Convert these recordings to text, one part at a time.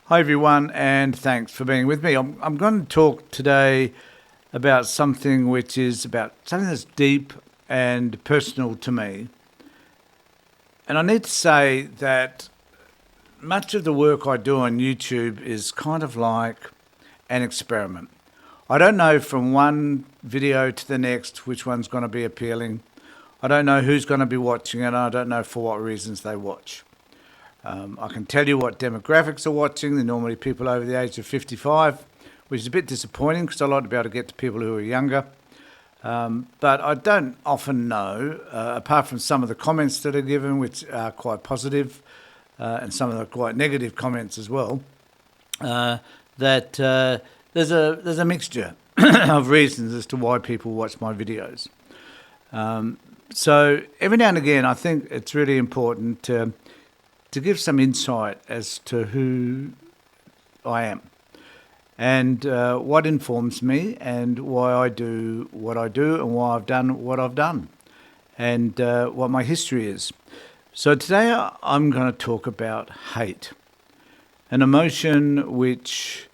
Hi everyone, and thanks for being with me. I'm going to talk today about something that's deep and personal to me. And I need to say that much of the work I do on YouTube is kind of like an experiment. I don't know from one video to the next which one's going to be appealing. I don't know who's going to be watching it. I don't know for what reasons they watch. I can tell you what demographics are watching. They're normally people over the age of 55, which is a bit disappointing because I like to be able to get to people who are younger. But I don't often know, apart from some of the comments that are given, which are quite positive, and some of the quite negative comments as well, that there's a mixture of reasons as to why people watch my videos. So every now and again, I think it's really important to give some insight as to who I am and what informs me and why I do what I do and why I've done what I've done and what my history is. So today I'm going to talk about hate, an emotion which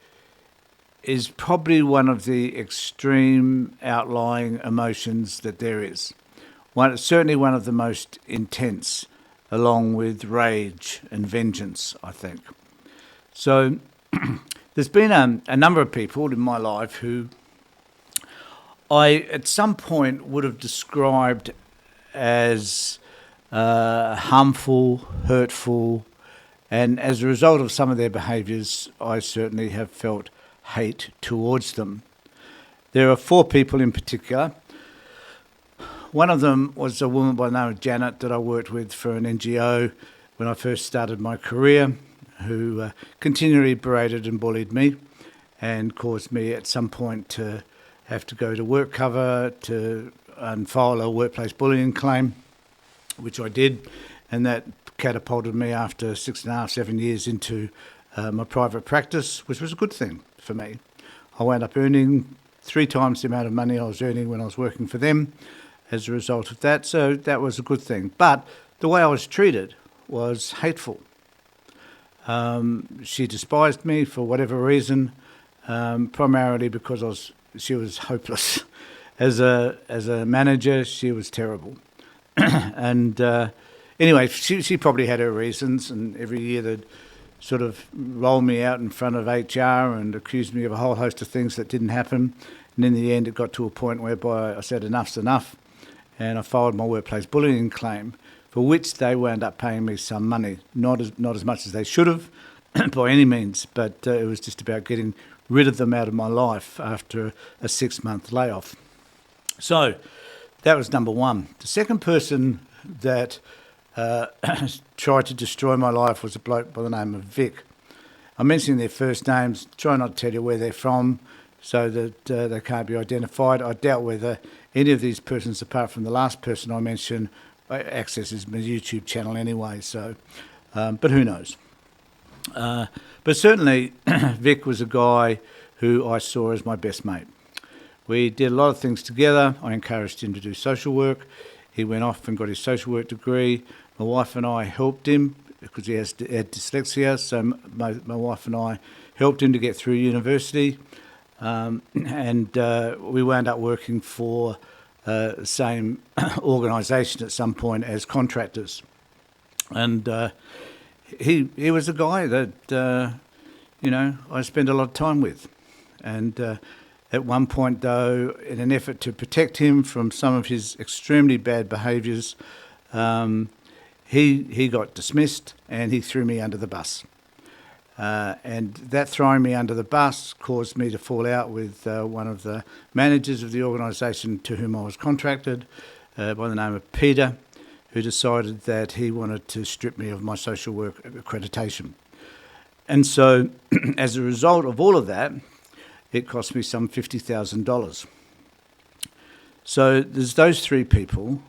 is probably one of the extreme outlying emotions that there is. Certainly one of the most intense, along with rage and vengeance, I think. So there's been a number of people in my life who I, at some point, would have described as harmful, hurtful, and as a result of some of their behaviours, I certainly have felt hate towards them. There are four people in particular. One of them was a woman by the name of Janet that I worked with for an NGO when I first started my career, who continually berated and bullied me and caused me at some point to have to go to WorkCover and file a workplace bullying claim, which I did, and that catapulted me after 6.5, 7 years into my private practice, which was a good thing for me. I wound up earning 3 times the amount of money I was earning when I was working for them as a result of that, so that was a good thing. But the way I was treated was hateful. She despised me for whatever reason, primarily because she was hopeless. As a manager, she was terrible. And anyway, she probably had her reasons, and every year they'd sort of roll me out in front of HR and accuse me of a whole host of things that didn't happen. And in the end, it got to a point whereby I said enough's enough, and I filed my workplace bullying claim, for which they wound up paying me some money, not as much as they should have, by any means, but it was just about getting rid of them out of my life after a 6-month layoff. So that was number one. The second person that tried to destroy my life was a bloke by the name of Vic. I'm mentioning their first names, try not to tell you where they're from so that they can't be identified. I doubt whether any of these persons, apart from the last person I mentioned, accesses my YouTube channel anyway, so, but who knows. But certainly Vic was a guy who I saw as my best mate. We did a lot of things together. I encouraged him to do social work. He went off and got his social work degree. My wife and I helped him because he had dyslexia, so my wife and I helped him to get through university. And we wound up working for the same organisation at some point as contractors. And he was a guy that, I spent a lot of time with. And at one point, though, in an effort to protect him from some of his extremely bad behaviours, he got dismissed and he threw me under the bus. And that throwing me under the bus caused me to fall out with one of the managers of the organisation to whom I was contracted, by the name of Peter, who decided that he wanted to strip me of my social work accreditation. And so, as a result of all of that, it cost me some $50,000. So there's those three people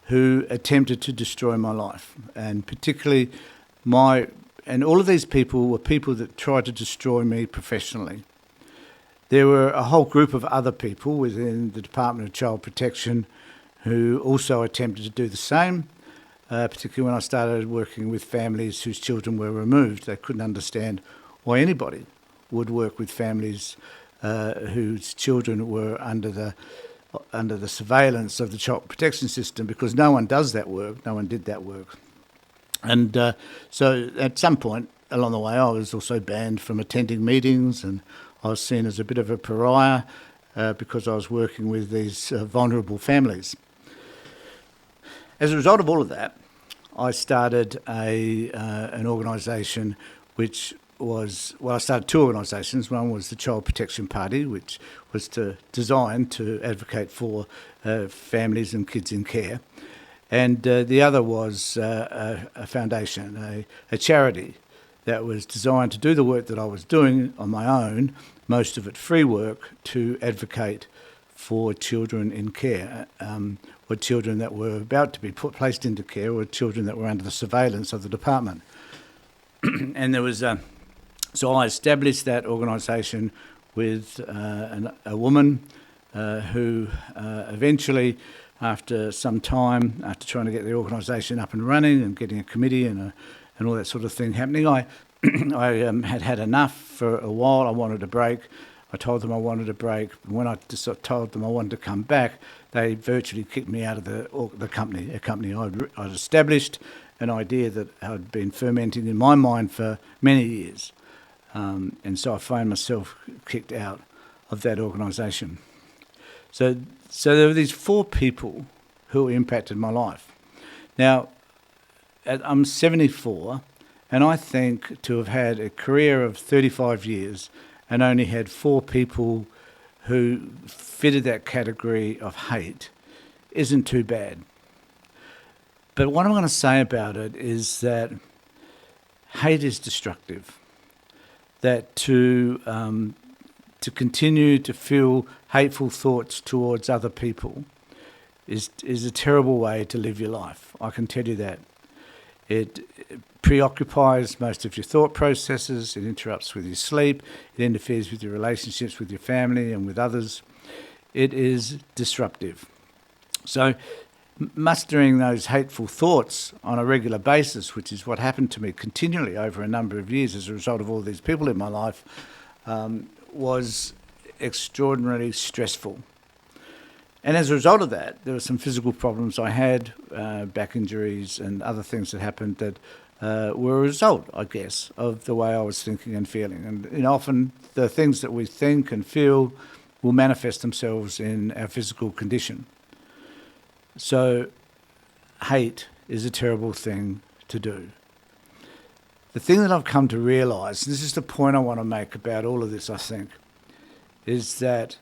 who attempted to destroy my life, and particularly and all of these people were people that tried to destroy me professionally. There were a whole group of other people within the Department of Child Protection who also attempted to do the same. particularly when I started working with families whose children were removed. They couldn't understand why anybody would work with families whose children were under the surveillance of the child protection system, because no one does that work, no one did that work. And so at some point along the way, I was also banned from attending meetings, and I was seen as a bit of a pariah because I was working with these vulnerable families. As a result of all of that, I started an organisation which was, well, I started two organisations. One was the Child Protection Party, which was designed to advocate for families and kids in care. And the other was a foundation, a charity that was designed to do the work that I was doing on my own, most of it free work, to advocate for children in care, or children that were about to be placed into care, or children that were under the surveillance of the department. And there was, so I established that organisation with a woman who eventually, after some time, after trying to get the organisation up and running and getting a committee and all that sort of thing happening, I had had enough for a while. I wanted a break. I told them I wanted a break. When I told them I wanted to come back, they virtually kicked me out of the company, a company I'd established, an idea that had been fermenting in my mind for many years. And so I found myself kicked out of that organisation. So there were these four people who impacted my life. Now, I'm 74, and I think to have had a career of 35 years and only had four people who fitted that category of hate isn't too bad. But what I'm going to say about it is that hate is destructive. That to continue to feel hateful thoughts towards other people is a terrible way to live your life. I can tell you that. It preoccupies most of your thought processes, it interrupts with your sleep, it interferes with your relationships with your family and with others. It is disruptive. So mustering those hateful thoughts on a regular basis, which is what happened to me continually over a number of years as a result of all these people in my life, was extraordinarily stressful. And as a result of that, there were some physical problems I had, back injuries and other things that happened that were a result, I guess, of the way I was thinking and feeling. And often the things that we think and feel will manifest themselves in our physical condition. So hate is a terrible thing to do. The thing that I've come to realise, and this is the point I want to make about all of this, I think, is that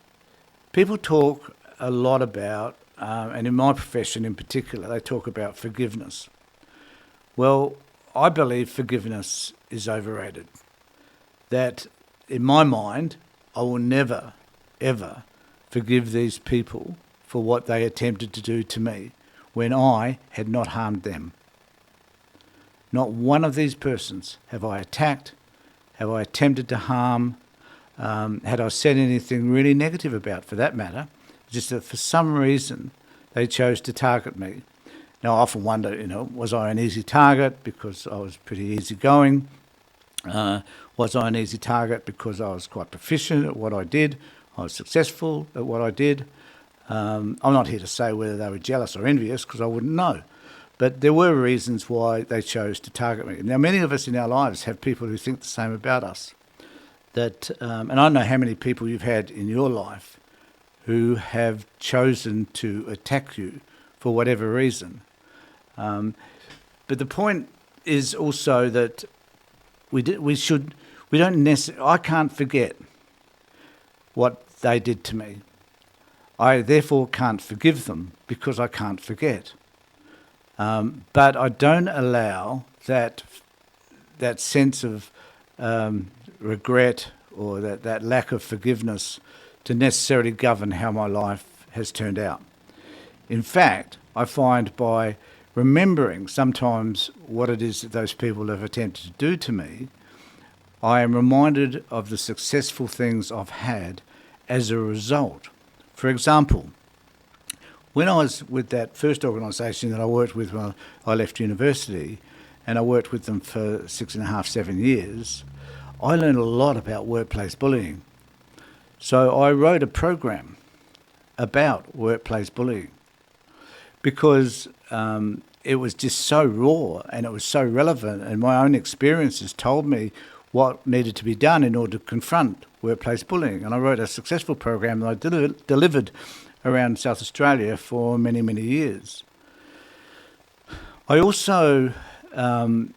people talk a lot about, and in my profession in particular, they talk about forgiveness. Well, I believe forgiveness is overrated. That, in my mind, I will never, ever forgive these people for what they attempted to do to me when I had not harmed them. Not one of these persons have I attacked, have I attempted to harm, had I said anything really negative about, for that matter. Just that for some reason they chose to target me. Now I often wonder, was I an easy target because I was pretty easygoing? Was I an easy target because I was quite proficient at what I did? I was successful at what I did. I'm not here to say whether they were jealous or envious, because I wouldn't know. But there were reasons why they chose to target me. Now, many of us in our lives have people who think the same about us. And I don't know how many people you've had in your life who have chosen to attack you for whatever reason. But the point is also that I can't forget what they did to me. I therefore can't forgive them because I can't forget. But I don't allow that sense of regret or that lack of forgiveness to necessarily govern how my life has turned out. In fact, I find by remembering sometimes what it is that those people have attempted to do to me, I am reminded of the successful things I've had as a result. For example, When I was with that first organisation that I worked with when I left university, and I worked with them for 6.5, 7 years, I learned a lot about workplace bullying. So I wrote a program about workplace bullying because it was just so raw and it was so relevant, and my own experiences told me what needed to be done in order to confront workplace bullying. And I wrote a successful program that I delivered around South Australia for many, many years. I also had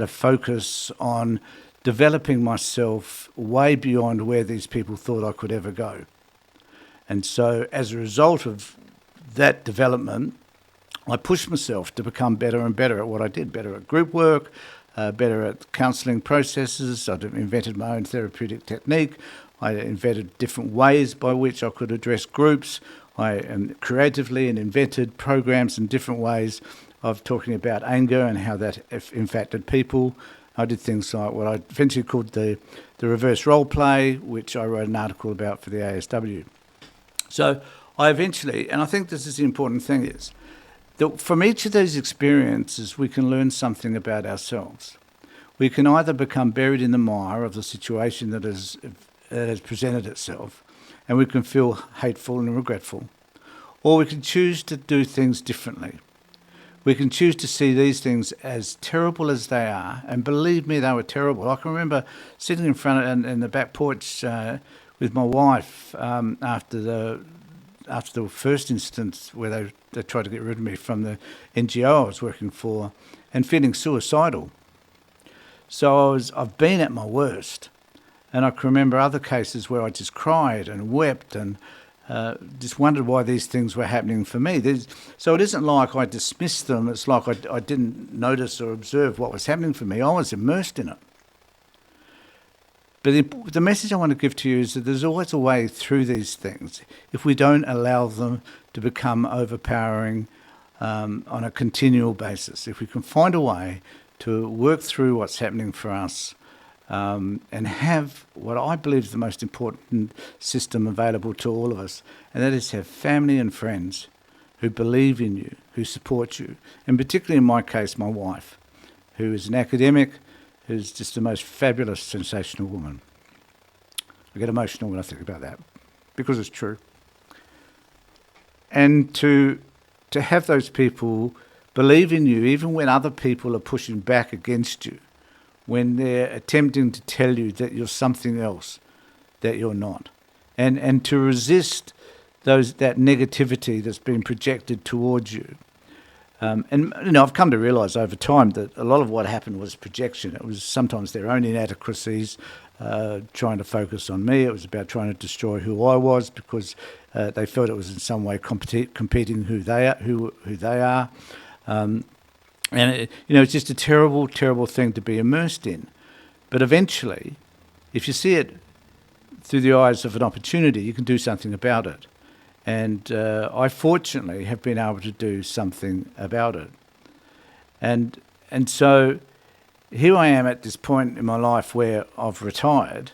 a focus on developing myself way beyond where these people thought I could ever go. And so as a result of that development, I pushed myself to become better and better at what I did, better at group work, better at counselling processes. I invented my own therapeutic technique. I invented different ways by which I could address groups. I creatively and invented programs and different ways of talking about anger and how that impacted people. I did things like what I eventually called the reverse role play, which I wrote an article about for the ASW. So I eventually, and I think this is the important thing, is that from each of these experiences we can learn something about ourselves. We can either become buried in the mire of the situation that has presented itself, and we can feel hateful and regretful, or we can choose to do things differently. We can choose to see these things as terrible as they are, and believe me, they were terrible. I can remember sitting in front of in the back porch with my wife after the first instance where they tried to get rid of me from the NGO I was working for, and feeling suicidal. So I've been at my worst, and I can remember other cases where I just cried and wept and just wondered why these things were happening for me. So it isn't like I dismissed them. It's like I didn't notice or observe what was happening for me. I was immersed in it. But the message I want to give to you is that there's always a way through these things if we don't allow them to become overpowering on a continual basis. If we can find a way to work through what's happening for us and have what I believe is the most important system available to all of us, and that is have family and friends who believe in you, who support you, and particularly in my case, my wife, who is an academic, who's just the most fabulous, sensational woman. I get emotional when I think about that, because it's true. And to have those people believe in you, even when other people are pushing back against you, when they're attempting to tell you that you're something else, that you're not. And to resist that negativity that's been projected towards you. And I've come to realise over time that a lot of what happened was projection. It was sometimes their own inadequacies trying to focus on me. It was about trying to destroy who I was because they felt it was in some way competing who they are. And it's just a terrible, terrible thing to be immersed in. But eventually, if you see it through the eyes of an opportunity, you can do something about it. And I fortunately have been able to do something about it. And so here I am at this point in my life where I've retired,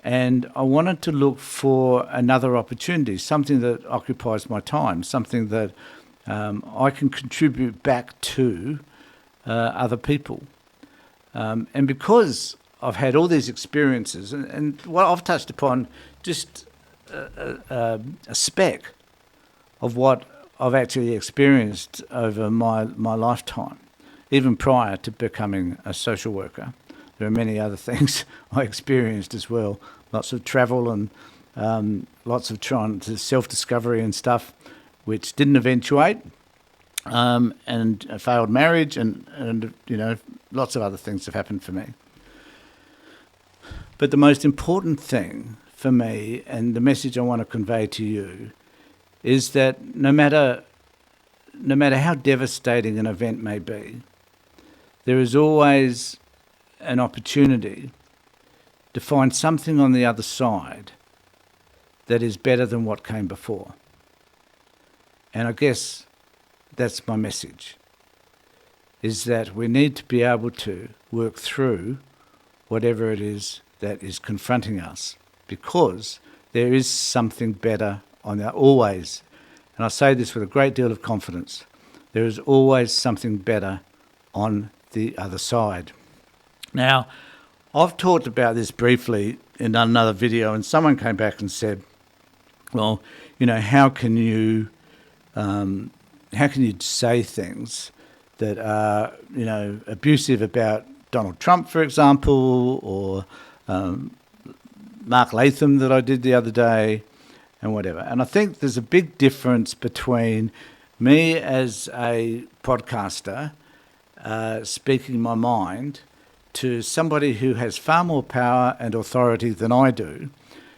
and I wanted to look for another opportunity, something that occupies my time, something that I can contribute back to other people. And because I've had all these experiences, and what I've touched upon just a speck of what I've actually experienced over my lifetime, even prior to becoming a social worker. There are many other things I experienced as well, lots of travel and lots of trying to self-discovery and stuff, which didn't eventuate, and a failed marriage, and lots of other things have happened for me. But the most important thing for me, and the message I want to convey to you, is that no matter how devastating an event may be, there is always an opportunity to find something on the other side that is better than what came before. And I guess that's my message, is that we need to be able to work through whatever it is that is confronting us, because there is something better on that, always. And I say this with a great deal of confidence. There is always something better on the other side. Now, I've talked about this briefly in another video, and someone came back and said, well, how can you say things that are, abusive about Donald Trump, for example, or Mark Latham that I did the other day, and whatever. And I think there's a big difference between me as a podcaster speaking my mind to somebody who has far more power and authority than I do,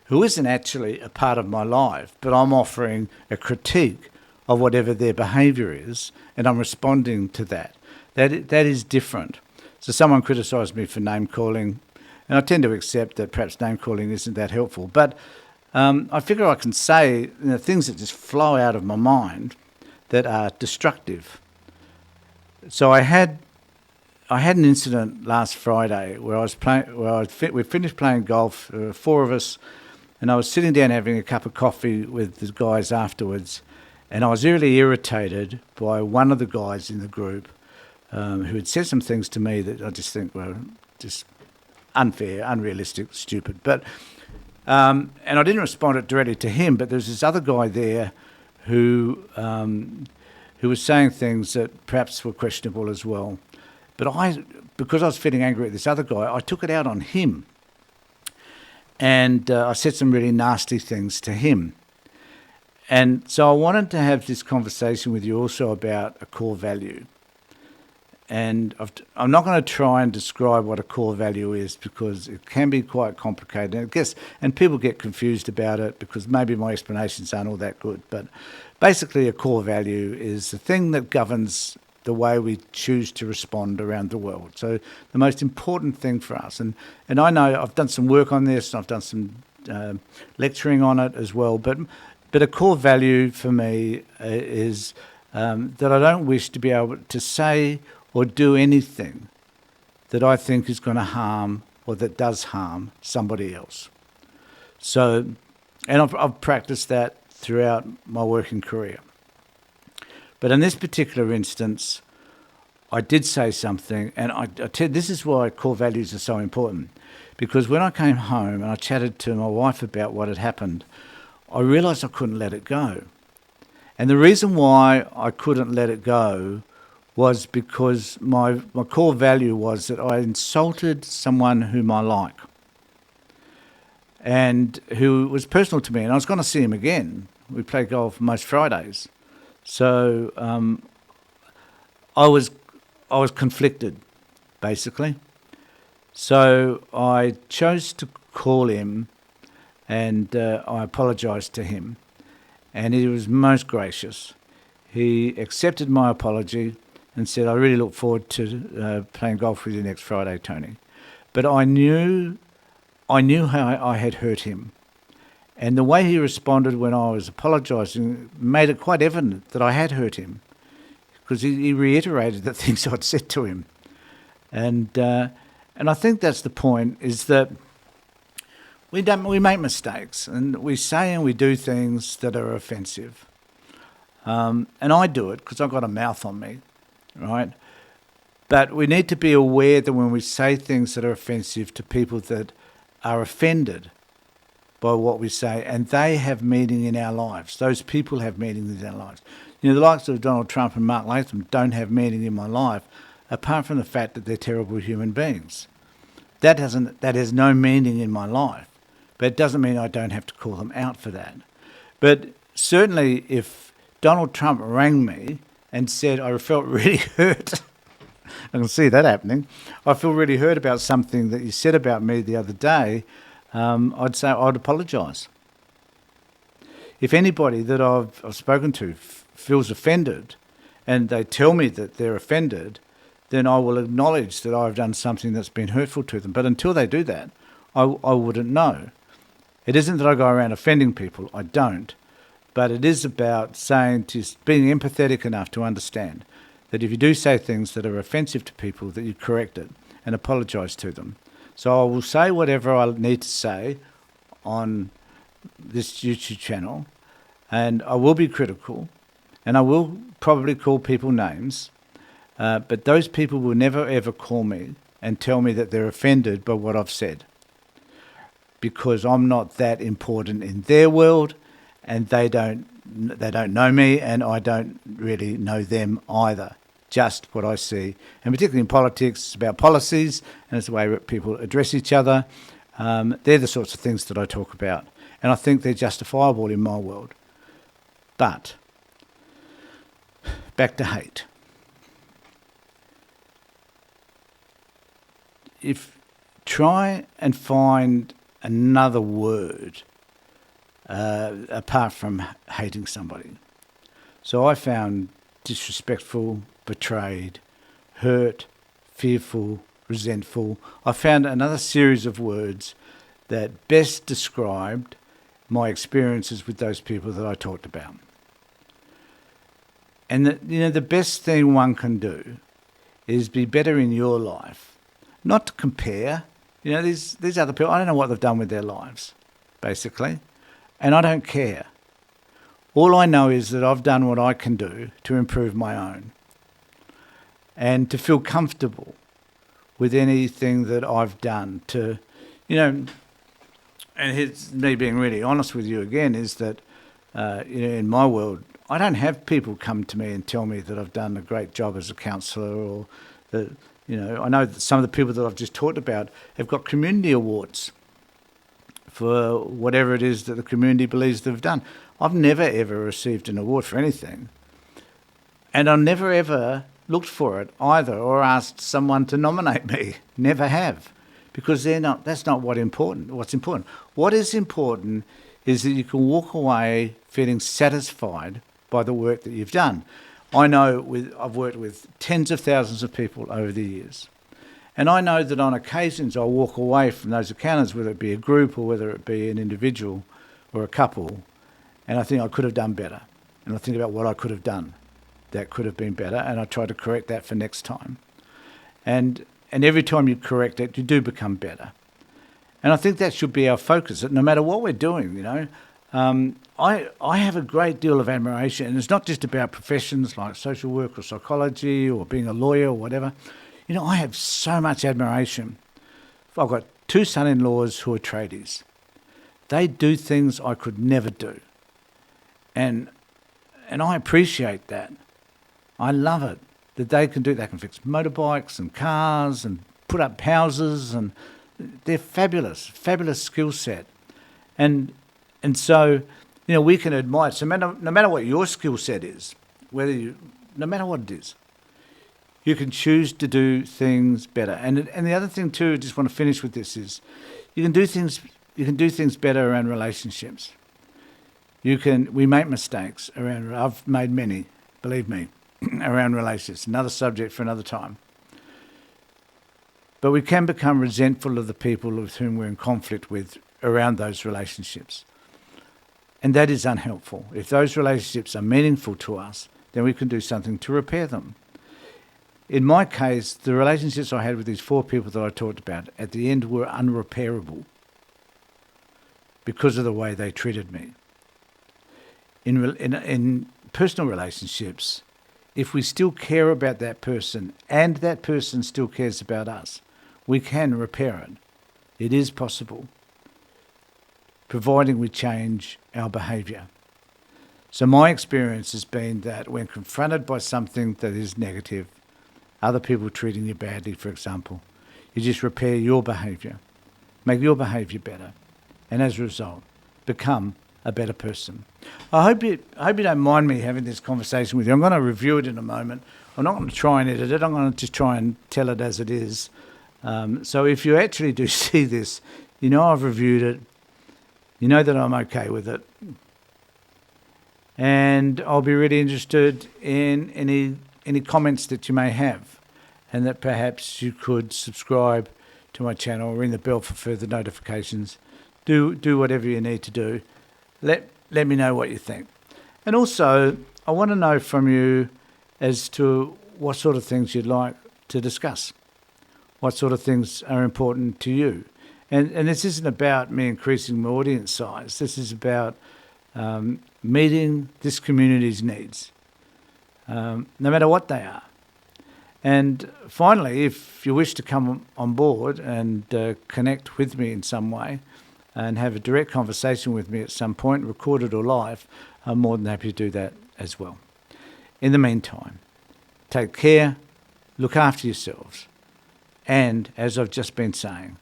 who isn't actually a part of my life, but I'm offering a critique of whatever their behaviour is, and I'm responding to that. That is different. So someone criticised me for name-calling, and I tend to accept that perhaps name-calling isn't that helpful, but I figure I can say things that just flow out of my mind that are destructive. So I had an incident last Friday where we finished playing golf, there were four of us, and I was sitting down having a cup of coffee with the guys afterwards, and I was really irritated by one of the guys in the group who had said some things to me that I just think were just unfair, unrealistic, stupid. But and I didn't respond directly to him, but there's this other guy there who was saying things that perhaps were questionable as well. But because I was feeling angry at this other guy, I took it out on him. And I said some really nasty things to him. And so I wanted to have this conversation with you also about a core value. And I'm not going to try and describe what a core value is because it can be quite complicated. And people get confused about it because maybe my explanations aren't all that good. But basically a core value is the thing that governs the way we choose to respond around the world. So the most important thing for us, and I know I've done some work on this, and I've done some lecturing on it as well, but a core value for me is that I don't wish to be able to say or do anything that I think is going to harm or that does harm somebody else. So, and I've practiced that throughout my working career. But in this particular instance, I did say something, and I tell you, this is why core values are so important. Because when I came home and I chatted to my wife about what had happened, I realised I couldn't let it go. And the reason why I couldn't let it go was because my core value was that I insulted someone whom I like and who was personal to me. And I was going to see him again. We play golf most Fridays. So I was conflicted, basically. So I chose to call him and I apologised to him. And he was most gracious. He accepted my apology and said, I really look forward to playing golf with you next Friday, Tony. But I knew how I had hurt him. And the way he responded when I was apologising made it quite evident that I had hurt him, because he reiterated the things I'd said to him. And I think that's the point, is that we make mistakes, and we say and we do things that are offensive. And I do it because I've got a mouth on me, right? But we need to be aware that when we say things that are offensive to people that are offended by what we say, and they have meaning in our lives. Those people have meaning in our lives. The likes of Donald Trump and Mark Latham don't have meaning in my life, apart from the fact that they're terrible human beings. That has no meaning in my life, but it doesn't mean I don't have to call them out for that. But certainly if Donald Trump rang me and said, I felt really hurt, I can see that happening, I feel really hurt about something that you said about me the other day, I'd say I'd apologise. If anybody that I've spoken to feels offended and they tell me that they're offended, then I will acknowledge that I've done something that's been hurtful to them. But until they do that, I wouldn't know. It isn't that I go around offending people, I don't. But it is about being empathetic enough to understand that if you do say things that are offensive to people, that you correct it and apologise to them. So I will say whatever I need to say on this YouTube channel, and I will be critical, and I will probably call people names, but those people will never ever call me and tell me that they're offended by what I've said, because I'm not that important in their world, and they don't know me, and I don't really know them either. Just what I see, and particularly in politics, it's about policies, and it's the way people address each other. They're the sorts of things that I talk about, and I think they're justifiable in my world. But back to hate. Try and find another word apart from hating somebody. So I found disrespectful, betrayed, hurt, fearful, resentful. I found another series of words that best described my experiences with those people that I talked about. And the best thing one can do is be better in your life, not to compare. These other people, I don't know what they've done with their lives, basically, and I don't care. All I know is that I've done what I can do to improve my own and to feel comfortable with anything that I've done to, and it's me being really honest with you again, is that, in my world, I don't have people come to me and tell me that I've done a great job as a counsellor, or that, I know that some of the people that I've just talked about have got community awards for whatever it is that the community believes they've done. I've never ever received an award for anything, and I've never ever looked for it either, or asked someone to nominate me. Never have, because that's not what's important. What is important is that you can walk away feeling satisfied by the work that you've done. I know I've worked with tens of thousands of people over the years, and I know that on occasions I walk away from those encounters, whether it be a group or whether it be an individual or a couple, and I think I could have done better, and I think about what I could have done that could have been better, and I try to correct that for next time. And every time you correct it, you do become better. And I think that should be our focus, that no matter what we're doing, I have a great deal of admiration, and it's not just about professions like social work or psychology or being a lawyer or whatever. I have so much admiration. I've got 2 son-in-laws who are tradies. They do things I could never do. And I appreciate that. I love it that they can do. They can fix motorbikes and cars and put up houses, and they're fabulous skill set. And so, we can admire. So no matter what your skill set is, no matter what it is, you can choose to do things better. And the other thing too, I just want to finish with this, is you can do things better around relationships. We make mistakes around. I've made many, believe me, around relationships. Another subject for another time. But we can become resentful of the people with whom we're in conflict with around those relationships. And that is unhelpful. If those relationships are meaningful to us, then we can do something to repair them. In my case, the relationships I had with these 4 people that I talked about at the end were unrepairable because of the way they treated me. In personal relationships, if we still care about that person and that person still cares about us, we can repair it. It is possible, providing we change our behaviour. So my experience has been that when confronted by something that is negative, other people treating you badly, for example, you just repair your behaviour, make your behaviour better, and as a result, become a better person. I hope you don't mind me having this conversation with you. I'm going to review it in a moment. I'm not going to try and edit it. I'm going to just try and tell it as it is. So if you actually do see this, I've reviewed it. You know that I'm okay with it. And I'll be really interested in any comments that you may have, and that perhaps you could subscribe to my channel or ring the bell for further notifications. Do whatever you need to do. Let me know what you think. And also, I want to know from you as to what sort of things you'd like to discuss. What sort of things are important to you. And this isn't about me increasing my audience size. This is about meeting this community's needs, no matter what they are. And finally, if you wish to come on board and connect with me in some way and have a direct conversation with me at some point, recorded or live, I'm more than happy to do that as well. In the meantime, take care, look after yourselves, and as I've just been saying,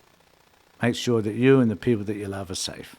make sure that you and the people that you love are safe.